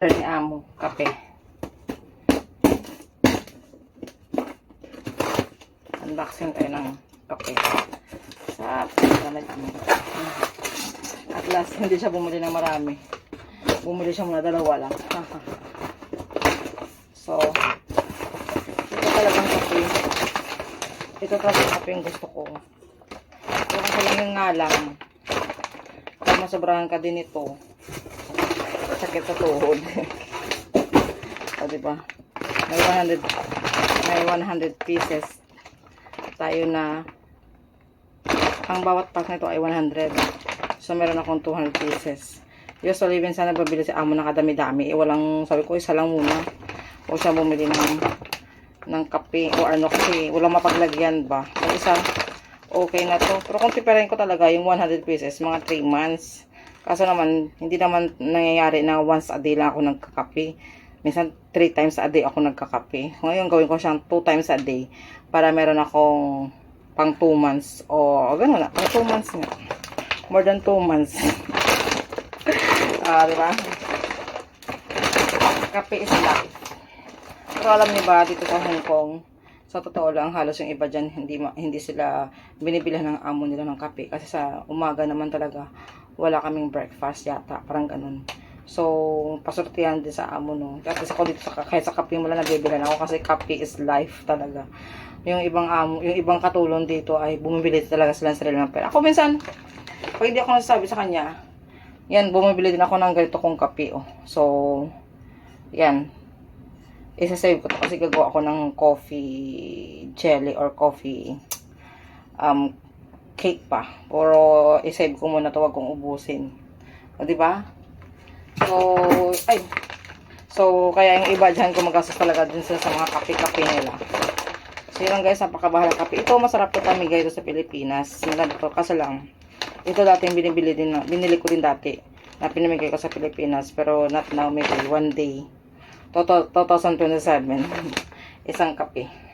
Ni Amo, kape. Unboxing tayo ng kape. Sa pinag At last, hindi siya bumili ng marami. Bumili siya muna dalawa lang. So, ito talagang kape. Ito talagang kape yung gusto ko. Ito kasi lang yung nga lang. Pag masobrahan ka din ito, sakit sa tuhod. O, diba? May 100 pieces tayo na ang bawat pack nito ay 100. So, meron akong 200 pieces. Usually, minsan nagbabili si Amo ng kadami-dami. Walang, sabi ko, isa lang muna. O siya bumili ng kape o ano kasi walang mapaglagyan ba. Pag isa, okay na to. Pero kung tipirin ko talaga yung 100 pieces, mga 3 months. Kaso naman, hindi naman nangyayari na once a day lang ako nagkakape. Minsan, 3 times a day ako nagkakape. Ngayon, gawin ko siyang 2 times a day para meron akong pang 2 months. O, gano'n na. Pang 2 months nga. More than 2 months. Diba? Kape is life. Pero alam niyo ba, dito sa Hong Kong, sa totoo lang, halos yung iba dyan, hindi sila binibilhan ng amo nila ng kape. Kasi sa umaga naman talaga, wala kaming breakfast yata. Parang ganun. So, pasortihan din sa amo, no. Kasi ako dito, kahit sa kape mo lang nabibilan ako kasi kape is life talaga. Yung ibang amo, yung ibang katulong dito ay bumibili talaga sila ng sarili ng pera. Ako minsan, pag hindi ako nasasabi sa kanya, yan, bumibili din ako ng ganito kong kape, oh. So, yan. Isa-save ko to kasi gagawa ako ng coffee jelly or coffee cake pa. Pero i-save ko muna to, wag kong ubusin. O, diba? So, ay. So, kaya yung iba dyan gumagastos talaga dun sila sa mga kape-kape nila. So, yun lang guys, napakabahala kape. Ito, masarap to tamigay ito sa Pilipinas. Ito, kasi lang, ito dati yung binili ko din dati na pinamigay ko sa Pilipinas. Pero not now, maybe one day. 2027. Isang kape.